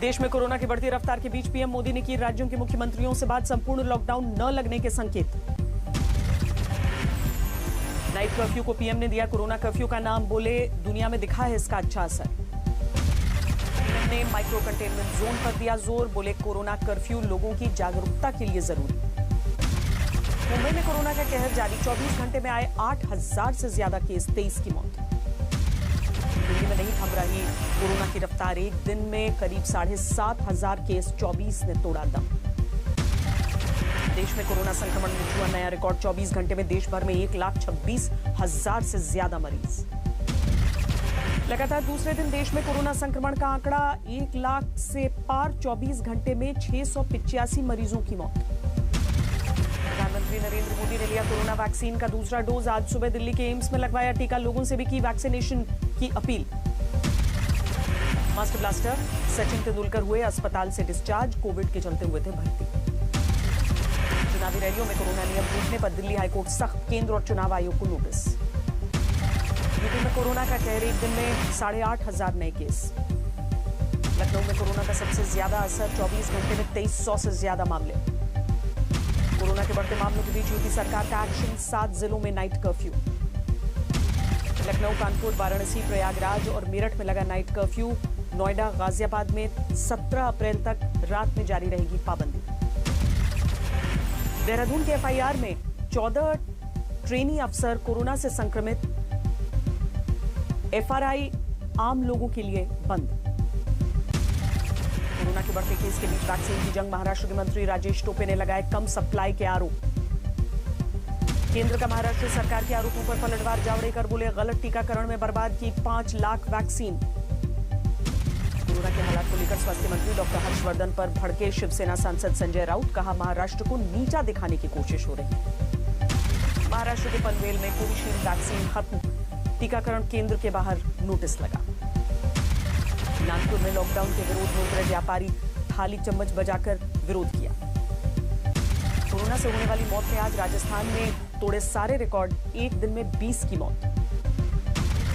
देश में कोरोना की बढ़ती रफ्तार के बीच पीएम मोदी ने की राज्यों के मुख्यमंत्रियों से बात, संपूर्ण लॉकडाउन न लगने के संकेत। नाइट कर्फ्यू को पीएम ने दिया कोरोना कर्फ्यू का नाम, बोले दुनिया में दिखा है इसका अच्छा असर। पीएम ने माइक्रो कंटेनमेंट जोन पर दिया जोर, बोले कोरोना कर्फ्यू लोगों की जागरूकता के लिए जरूरी। मुंबई में कोरोना का कहर जारी, 24 घंटे में आए 8,000 से ज्यादा केस, 23 की मौत। दिल्ली में नहीं थम रही कोरोना की रफ्तार, एक दिन में करीब 7,500 केस, 24 ने तोड़ा दम। देश में कोरोना संक्रमण में छुआ नया रिकॉर्ड, 24 घंटे में देश भर में 1,26,000 से ज्यादा मरीज। लगातार दूसरे दिन देश में कोरोना संक्रमण का आंकड़ा 1 लाख से पार, 24 घंटे में 685 मरीजों की मौत। प्रधानमंत्री नरेंद्र मोदी ने लिया कोरोना वैक्सीन का दूसरा डोज, आज सुबह दिल्ली के एम्स में लगवाया टीका, लोगों से भी की वैक्सीनेशन की appeal. Master blaster Sachin Tendulkar हुए अस्पताल से डिस्चार्ज, कोविड के चलते हुए थे भर्ती। चुनावी रैलियों में कोरोना नियम टूटने पर दिल्ली हाईकोर्ट सख्त, केंद्र और चुनाव आयोग को नोटिस। यूपी में कोरोना का कहर, एक दिन में 8,500 नए केस। लखनऊ में कोरोना का सबसे ज्यादा असर, 24 घंटे में 2,300 से ज्यादा मामले। कोरोना के बढ़ते मामलों के बीच यूपी सरकार का एक्शन, 7 जिलों में नाइट कर्फ्यू। लखनऊ, कानपुर, वाराणसी, प्रयागराज और मेरठ में लगा नाइट कर्फ्यू। नोएडा, गाजियाबाद में 17 अप्रैल तक रात में जारी रहेगी पाबंदी। देहरादून के एफआईआर में 14 ट्रेनी अफसर कोरोना से संक्रमित, एफआरआई आम लोगों के लिए बंद। कोरोना के बढ़ते केस के बीच वैक्सीन की जंग, महाराष्ट्र के मंत्री राजेश टोपे ने लगाए कम सप्लाई के आरोप। केंद्र का महाराष्ट्र सरकार के आरोपों पर पलटवार, जावड़ेकर बोले गलत टीकाकरण में बर्बाद की 5 लाख वैक्सीन। कोरोना के हालात को लेकर स्वास्थ्य मंत्री डॉक्टर हर्षवर्धन पर भड़के शिवसेना सांसद संजय राउत, कहा महाराष्ट्र को नीचा दिखाने की कोशिश हो रही। महाराष्ट्र के पनवेल में कोविशील्ड वैक्सीन खत्म, टीकाकरण केंद्र के बाहर नोटिस लगा। नागपुर में लॉकडाउन के विरोध में उतरे व्यापारी, थाली चम्मच बजाकर विरोध किया। कोरोना से होने वाली मौत ने आज राजस्थान में तोड़े सारे रिकॉर्ड, एक दिन में 20 की मौत।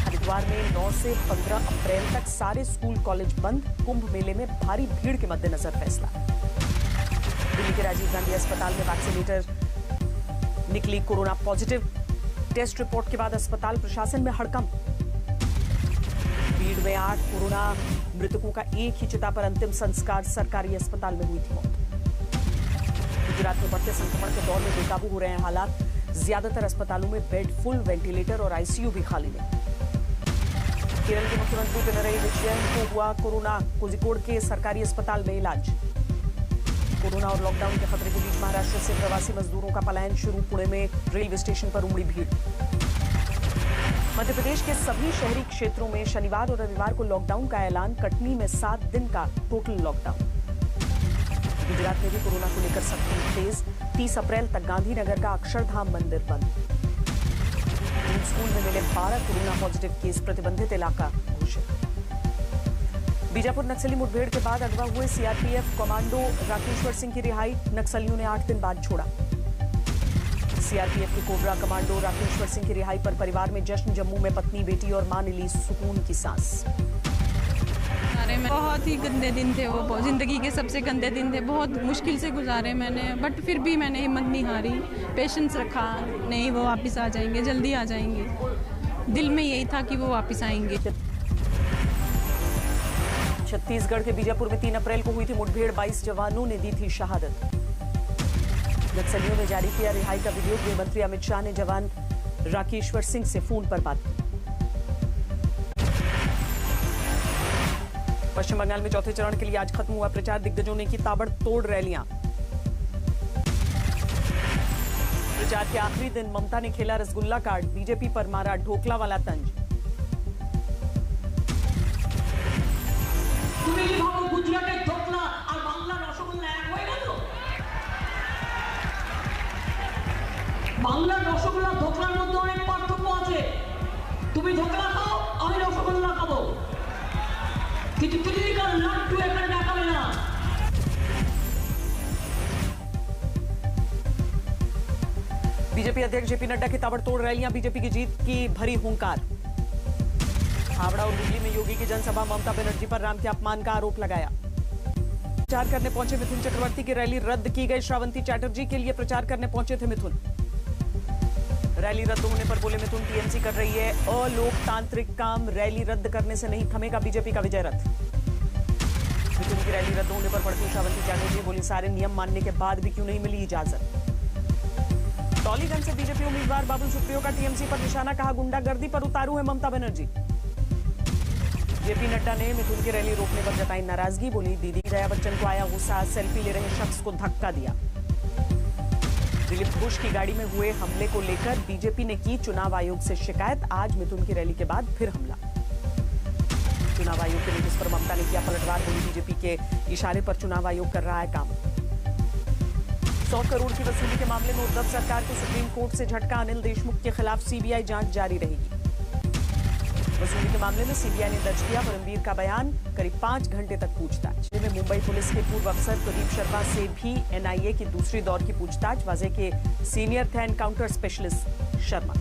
हरिद्वार में 9 से 15 अप्रैल तक सारे स्कूल कॉलेज बंद, कुंभ मेले में भारी भीड़ के मद्देनजर फैसला। दिल्ली के राजीव गांधी अस्पताल में वैक्सीनेटर निकली कोरोना पॉजिटिव, टेस्ट रिपोर्ट के बाद अस्पताल प्रशासन में हड़कंप। भीड़ में 8 कोरोना मृतकों का एक ही चिता पर अंतिम संस्कार, सरकारी अस्पताल में हुई थी मौत। गुजरात में बढ़ते संक्रमण के दौर में बेकाबू हो रहे हैं हालात, ज्यादातर अस्पतालों में बेड फुल, वेंटिलेटर और आईसीयू भी खाली नहीं। केरल के मुख्यमंत्री पिनरई विजयन को हुआ कोरोना, कोझिकोड के सरकारी अस्पताल में इलाज। कोरोना और लॉकडाउन के खतरे के बीच महाराष्ट्र से प्रवासी मजदूरों का पलायन शुरू, पुणे में रेलवे स्टेशन पर उमड़ी भीड़। मध्य प्रदेश के सभी शहरी क्षेत्रों में शनिवार और रविवार को लॉकडाउन का ऐलान, कटनी में 7 दिन का टोटल लॉकडाउन। गुजरात में भी कोरोना को लेकर सख्ती तेज, 30 अप्रैल तक गांधीनगर का अक्षरधाम मंदिर बंद। स्कूल में मिले 12 कोरोना पॉजिटिव केस, प्रतिबंधित इलाका घोषित। बीजापुर नक्सली मुठभेड़ के बाद अगवा हुए सीआरपीएफ कमांडो राकेश्वर सिंह की रिहाई, नक्सलियों ने 8 दिन बाद छोड़ा। सीआरपीएफ के कोबरा कमांडो राकेश्वर सिंह की रिहाई पर परिवार में जश्न, जम्मू में पत्नी, बेटी और मां ने ली सुकून की सांस। बहुत ही गंदे दिन थे वो, जिंदगी के सबसे गंदे दिन थे, बहुत मुश्किल से गुजारे मैंने, बट फिर भी मैंने हिम्मत नहीं हारी, पेशेंस रखा, नहीं वो वापस आ जाएंगे, जल्दी आ जाएंगे। दिल में यही था कि वो वापस आएंगे। छत्तीसगढ़ के बीजापुर में 3 अप्रैल को हुई थी मुठभेड़, 22 जवानों ने दी थी शहादत। नक्सलियों ने जारी किया रिहाई का वीडियो, गृह मंत्री अमित शाह ने जवान राकेश्वर सिंह से फोन पर बात की। पश्चिम बंगाल में चौथे चरण के लिए आज खत्म हुआ प्रचार, दिग्गजों ने की ताबड़तोड़ रैलियां। प्रचार के आखिरी दिन ममता ने खेला रसगुल्ला कार्ड, बीजेपी पर मारा ढोकला वाला तंज। বাংলার রসগোল্লা ধোকলার মধ্যে অনেক পার্থক্য আছে। তুমি ধোকলা খাও, আমি রসগোল্লা খাবো, কিন্তু তিনদিকার লাড্ডু এখানে দেখাবে না। बीजेपी अध्यक्ष जेपी नड्डा की ताबड़तोड़ रैलियां, बीजेपी की जीत की भरी हुंकार। हावड़ा और हुगली में योगी की जनसभा, ममता बनर्जी पर राम के अपमान का आरोप लगाया। प्रचार करने पहुंचे मिथुन चक्रवर्ती की रैली रद्द की गई। श्रावंती चैटर्जी के लिए प्रचार करने पहुंचे थे मिथुन। रैली रद्द होने पर बोले मिथुन, टीएमसी कर रही है अलोकतांत्रिक काम, रैली रद्द करने से नहीं थमेगा बीजेपी का विजय रथ। मिथुन की रैली रद्द होने पर भड़की श्रावंती चैटर्जी, बोली सारे नियम मानने के बाद भी क्यों नहीं मिली इजाजत। टॉलीगंज से बीजेपी उम्मीदवार बाबुल सुप्रियो का टीएमसी पर निशाना, कहा गुंडागर्दी पर उतारू है ममता बनर्जी। जेपी नड्डा ने मिथुन की रैली रोकने पर जताई नाराजगी, बोली दीदी जया बच्चन को आया गुस्सा, सेल्फी ले रहे शख्स को धक्का दिया। दिलीप घोष की गाड़ी में हुए हमले को लेकर बीजेपी ने की चुनाव आयोग से शिकायत, आज मिथुन की रैली के बाद फिर हमला। चुनाव आयोग के नोटिस पर ममता ने किया पलटवार, बोली बीजेपी के इशारे पर चुनाव आयोग कर रहा है काम। 100 करोड़ की वसूली के मामले में उद्धव सरकार को सुप्रीम कोर्ट से झटका, अनिल देशमुख के खिलाफ सीबीआई जांच जारी रहेगी। वसूली के मामले में सीबीआई ने दर्ज किया परमवीर का बयान, करीब 5 घंटे तक पूछताछ। में मुंबई पुलिस के पूर्व अफसर प्रदीप शर्मा से भी एनआईए की दूसरी दौर की पूछताछ, वाजे के सीनियर थे एनकाउंटर स्पेशलिस्ट शर्मा।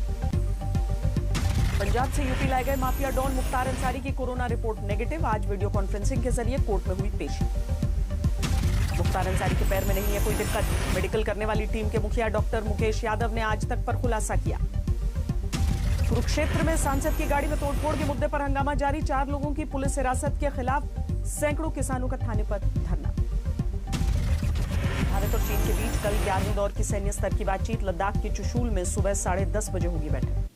पंजाब से यूपी लाए गए माफिया डॉन मुख्तार अंसारी की कोरोना रिपोर्ट नेगेटिव, आज वीडियो कॉन्फ्रेंसिंग के जरिए कोर्ट में हुई पेशी। मुख्तार अंसारी के पैर में नहीं है कोई दिक्कत, मेडिकल करने वाली टीम के मुखिया डॉक्टर मुकेश यादव ने आज तक पर खुलासा किया। कुरुक्षेत्र में सांसद की गाड़ी में तोड़फोड़ के मुद्दे पर हंगामा जारी, 4 लोगों की पुलिस हिरासत के खिलाफ सैकड़ों किसानों का थाने पर धरना। भारत और चीन के बीच कल 11वें दौर की सैन्य स्तर की बातचीत, लद्दाख के चुशूल में सुबह 10:30 बजे होगी बैठक।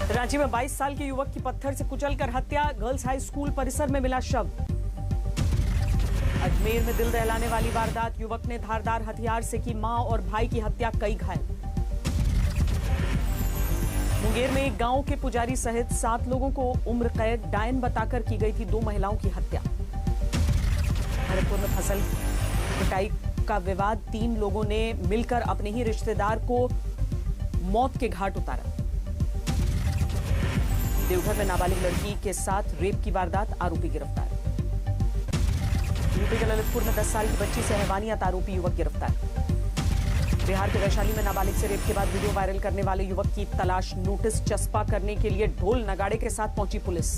रांची में 22 साल के युवक की पत्थर से कुचलकर हत्या, गर्ल्स हाई स्कूल परिसर में मिला शव। अजमेर में दिल दहलाने वाली वारदात, युवक ने धारदार हथियार से की मां और भाई की हत्या, कई घायल। मुंगेर में एक गांव के पुजारी सहित 7 लोगों को उम्र कैद, डायन बताकर की गई थी 2 महिलाओं की हत्या। भरतपुर में फसल कटाई का विवाद, 3 लोगों ने मिलकर अपने ही रिश्तेदार को मौत के घाट उतारा। देवघर में नाबालिग लड़की के साथ रेप की वारदात, आरोपी गिरफ्तार। यूपी के ललितपुर में 10 साल की बच्ची से हैवानियत, आरोपी युवक गिरफ्तार। बिहार के वैशाली में नाबालिग से रेप के बाद वीडियो वायरल करने वाले युवक की तलाश, नोटिस चस्पा करने के लिए ढोल नगाड़े के साथ पहुंची पुलिस।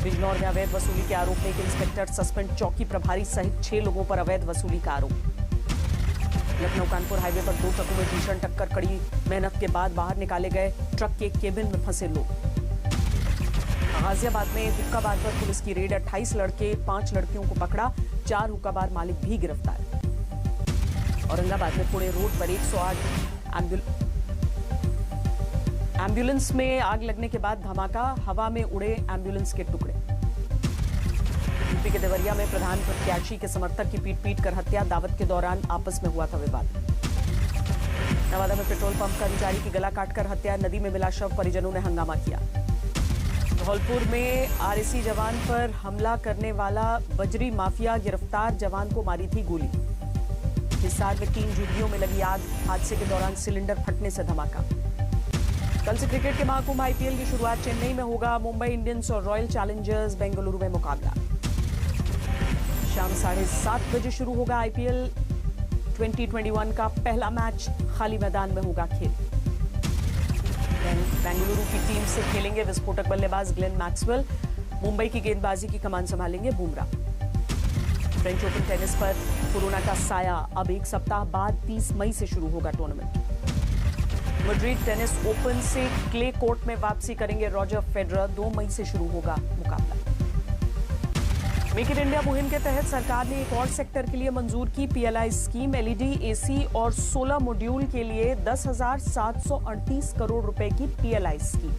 बिजनौर में अवैध वसूली के आरोप में एक इंस्पेक्टर सस्पेंड, चौकी प्रभारी सहित 6 लोगों पर अवैध वसूली का आरोप। लखनऊ कानपुर हाईवे पर 2 ट्रकों में भीषण टक्कर, कड़ी मेहनत के बाद बाहर निकाले गए ट्रक के केबिन में फंसे लोग। गाजियाबाद में हुक्काबार पर पुलिस की रेड, 28 लड़के 5 लड़कियों को पकड़ा, 4 हुक्काबार मालिक भी गिरफ्तार। औरंगाबाद में पुणे रोड पर 108 एम्बुलेंस में आग लगने के बाद धमाका, हवा में उड़े एम्बुलेंस के टुकड़े। यूपी के देवरिया में प्रधान प्रत्याशी के समर्थक की पीट कर हत्या, दावत के दौरान आपस में हुआ था विवाद। नवादा में पेट्रोल पंप कर्मचारी की गला काटकर हत्या, नदी में मिला शव, परिजनों ने हंगामा किया। धौलपुर में आरएसी जवान पर हमला करने वाला बजरी माफिया गिरफ्तार, जवान को मारी थी गोली। हिसार में 3 झुग्गियों में लगी आग, हादसे के दौरान सिलेंडर फटने से धमाका। कल से क्रिकेट के महाकुंभ आईपीएल की शुरुआत, चेन्नई में होगा मुंबई इंडियंस और रॉयल चैलेंजर्स बेंगलुरु में मुकाबला। शाम 7:30 बजे शुरू होगा आईपीएल 2021 का पहला मैच, खाली मैदान में होगा खेल। बेंगलुरु की टीम से खेलेंगे विस्फोटक बल्लेबाज ग्लेन मैक्सवेल, मुंबई की गेंदबाजी की कमान संभालेंगे बुमराह। फ्रेंच ओपन टेनिस पर कोरोना का साया, अब 1 सप्ताह बाद 30 मई से शुरू होगा टूर्नामेंट। मैड्रिड टेनिस ओपन से क्ले कोर्ट में वापसी करेंगे रॉजर फेडरर, 2 मई से शुरू होगा मुकाबला। मेक इन इंडिया मुहिम के तहत सरकार ने एक और सेक्टर के लिए मंजूर की पीएलआई स्कीम, एलईडी, एसी और सोलर मॉड्यूल के लिए 10,738 करोड़ रुपए की पीएलआई स्कीम।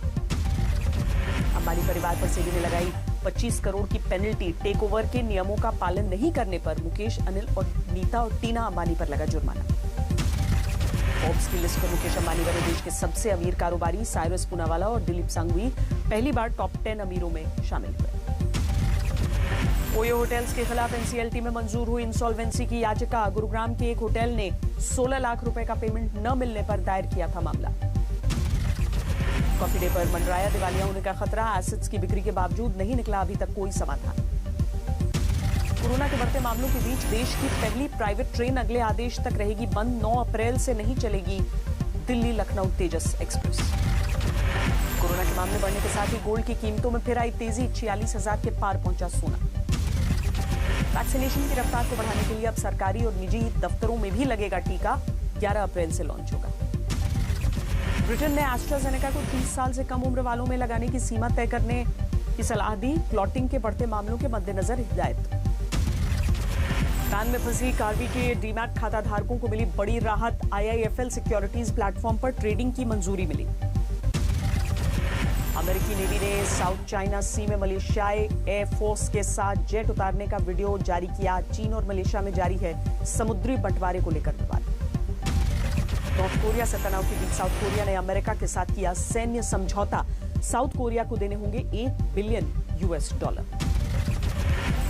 अंबानी परिवार पर सेबी ने लगाई 25 करोड़ की पेनल्टी, टेक ओवर के नियमों का पालन नहीं करने पर मुकेश, अनिल और नीता और टीना अंबानी पर लगा जुर्माना। फोर्ब्स की लिस्ट में मुकेश अंबानी बने देश के सबसे अमीर कारोबारी, साइरस पूनावाला और दिलीप सांघवी पहली बार टॉप 10 अमीरों में शामिल हुए। ओयो होटल्स के खिलाफ एनसीएलटी में मंजूर हुई इंसॉल्वेंसी की याचिका, गुरुग्राम के एक होटल ने 16 लाख रुपए का पेमेंट न मिलने पर दायर किया था मामला। कॉफी डे पर मंडराया दिवालिया होने का खतरा, एसेट्स की बिक्री के बावजूद नहीं निकला अभी तक कोई समाधान। कोरोना के बढ़ते मामलों के बीच देश की पहली प्राइवेट ट्रेन अगले आदेश तक रहेगी बंद। 9 अप्रैल से नहीं चलेगी दिल्ली लखनऊ तेजस एक्सप्रेस। कोरोना के मामले बढ़ने के साथ ही गोल्ड की कीमतों में फिर आई तेजी। 46,000 के पार पहुंचा सोना। वैक्सीनेशन की रफ्तार को बढ़ाने के लिए अब सरकारी और निजी दफ्तरों में भी लगेगा टीका। 11 अप्रैल से लॉन्च होगा। ब्रिटेन ने एस्ट्राजेनेका को 30 साल से कम उम्र वालों में लगाने की सीमा तय करने की सलाह दी। क्लॉटिंग के बढ़ते मामलों के मद्देनजर हिदायत। कान में फंसी कार्वी के डीमैट खाता धारकों को मिली बड़ी राहत। IIFL सिक्योरिटीज प्लेटफॉर्म पर ट्रेडिंग की मंजूरी मिली। अमेरिकी नेवी ने साउथ चाइना सी में मलेशियाई एयरफोर्स के साथ जेट उतारने का वीडियो जारी किया। चीन और मलेशिया में जारी है समुद्री बंटवारे को लेकर विवाद। नॉर्थ कोरिया से तनाव के बीच साउथ कोरिया ने अमेरिका के साथ किया सैन्य समझौता। साउथ कोरिया को देने होंगे $1 बिलियन।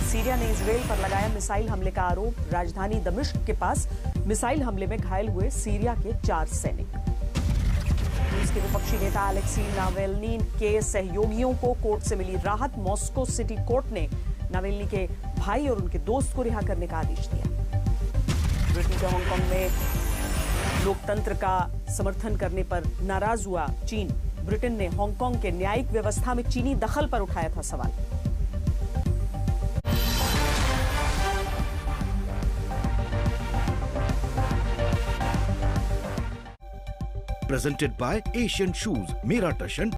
सीरिया ने इजरायल पर लगाया मिसाइल हमले का आरोप। राजधानी दमिश्क के पास मिसाइल हमले में घायल हुए सीरिया के 4 सैनिक। रूस के विपक्षी नेता अलेक्सी नावेल्नी के सहयोगियों को कोर्ट से मिली राहत। मॉस्को सिटी कोर्ट ने नावेल्नी के भाई और उनके दोस्त को रिहा करने का आदेश दिया। ब्रिटेन के हांगकांग में लोकतंत्र का समर्थन करने पर नाराज हुआ चीन। ब्रिटेन ने हांगकांग के न्यायिक व्यवस्था में चीनी दखल पर उठाया था सवाल। Presented by Asian Shoes, Mera Tashan